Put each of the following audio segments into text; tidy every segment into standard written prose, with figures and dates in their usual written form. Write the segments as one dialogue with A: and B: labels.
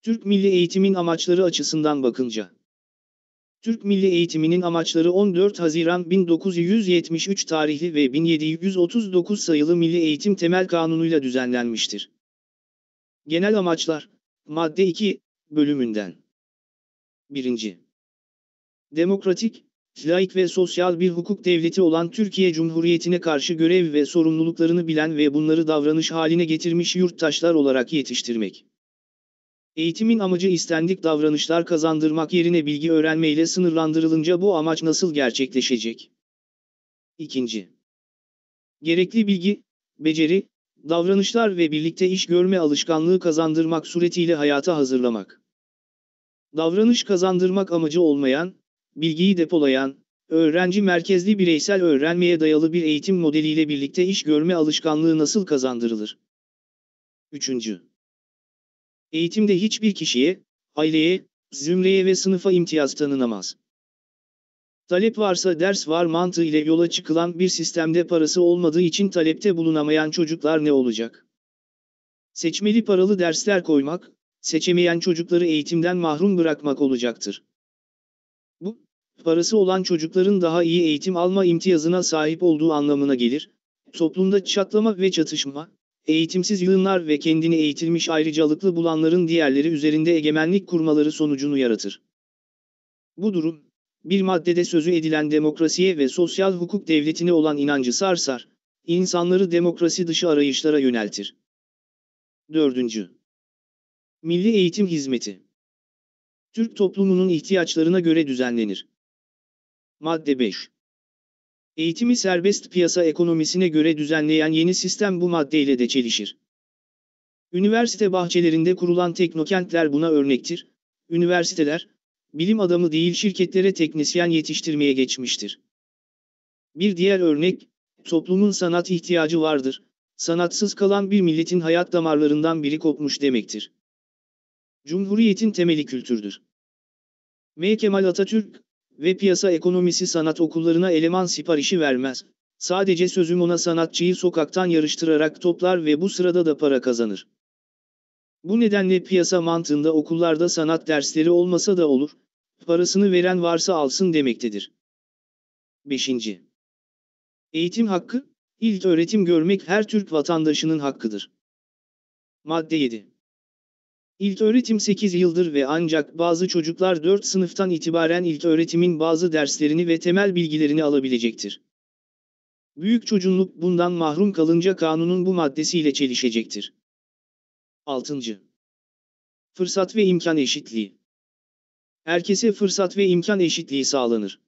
A: Türk milli eğitimin amaçları açısından bakınca. Türk milli eğitiminin amaçları 14 Haziran 1973 tarihli ve 1739 sayılı Milli Eğitim Temel Kanunu'yla düzenlenmiştir. Genel amaçlar, madde 2, bölümünden. 1. Demokratik, laik ve sosyal bir hukuk devleti olan Türkiye Cumhuriyeti'ne karşı görev ve sorumluluklarını bilen ve bunları davranış haline getirmiş yurttaşlar olarak yetiştirmek. Eğitimin amacı istendik davranışlar kazandırmak yerine bilgi öğrenmeyle sınırlandırılınca bu amaç nasıl gerçekleşecek? 2. Gerekli bilgi, beceri, davranışlar ve birlikte iş görme alışkanlığı kazandırmak suretiyle hayata hazırlamak. Davranış kazandırmak amacı olmayan, bilgiyi depolayan, öğrenci merkezli bireysel öğrenmeye dayalı bir eğitim modeliyle birlikte iş görme alışkanlığı nasıl kazandırılır? 3. Eğitimde hiçbir kişiye, aileye, zümreye ve sınıfa imtiyaz tanınamaz. Talep varsa ders var mantığı ile yola çıkılan bir sistemde parası olmadığı için talepte bulunamayan çocuklar ne olacak? Seçmeli paralı dersler koymak, seçemeyen çocukları eğitimden mahrum bırakmak olacaktır. Bu, parası olan çocukların daha iyi eğitim alma imtiyazına sahip olduğu anlamına gelir. Toplumda çatlama ve çatışma, eğitimsiz yığınlar ve kendini eğitilmiş ayrıcalıklı bulanların diğerleri üzerinde egemenlik kurmaları sonucunu yaratır. Bu durum, bir maddede sözü edilen demokrasiye ve sosyal hukuk devletine olan inancı sarsar, insanları demokrasi dışı arayışlara yöneltir. 4. Milli Eğitim Hizmeti Türk toplumunun ihtiyaçlarına göre düzenlenir. Madde 5. Eğitimi serbest piyasa ekonomisine göre düzenleyen yeni sistem bu maddeyle de çelişir. Üniversite bahçelerinde kurulan teknokentler buna örnektir. Üniversiteler, bilim adamı değil şirketlere teknisyen yetiştirmeye geçmiştir. Bir diğer örnek, toplumun sanat ihtiyacı vardır. Sanatsız kalan bir milletin hayat damarlarından biri kopmuş demektir. Cumhuriyetin temeli kültürdür. M. Kemal Atatürk ve piyasa ekonomisi sanat okullarına eleman siparişi vermez. Sadece sözüm ona sanatçıyı sokaktan yarıştırarak toplar ve bu sırada da para kazanır. Bu nedenle piyasa mantığında okullarda sanat dersleri olmasa da olur, parasını veren varsa alsın demektedir. 5. Eğitim hakkı, ilköğretim görmek her Türk vatandaşının hakkıdır. Madde 7. İlköğretim 8 yıldır ve ancak bazı çocuklar 4 sınıftan itibaren ilköğretimin bazı derslerini ve temel bilgilerini alabilecektir. Büyük çoğunluk bundan mahrum kalınca kanunun bu maddesiyle çelişecektir. 6. Fırsat ve imkan eşitliği. Herkese fırsat ve imkan eşitliği sağlanır.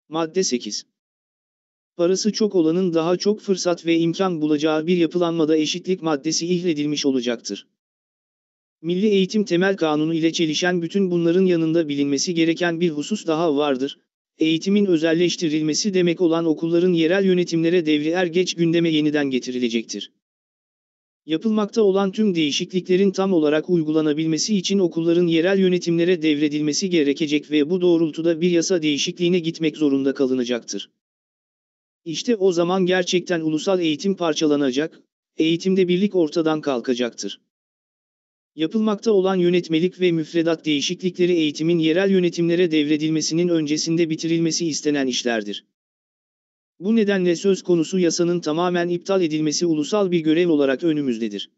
A: Madde 8. Parası çok olanın daha çok fırsat ve imkan bulacağı bir yapılanmada eşitlik maddesi ihledilmiş olacaktır. Milli Eğitim Temel Kanunu ile çelişen bütün bunların yanında bilinmesi gereken bir husus daha vardır. Eğitimin özelleştirilmesi demek olan okulların yerel yönetimlere devri er geç gündeme yeniden getirilecektir. Yapılmakta olan tüm değişikliklerin tam olarak uygulanabilmesi için okulların yerel yönetimlere devredilmesi gerekecek ve bu doğrultuda bir yasa değişikliğine gitmek zorunda kalınacaktır. İşte o zaman gerçekten ulusal eğitim parçalanacak, eğitimde birlik ortadan kalkacaktır. Yapılmakta olan yönetmelik ve müfredat değişiklikleri eğitimin yerel yönetimlere devredilmesinin öncesinde bitirilmesi istenen işlerdir. Bu nedenle söz konusu yasanın tamamen iptal edilmesi ulusal bir görev olarak önümüzdedir.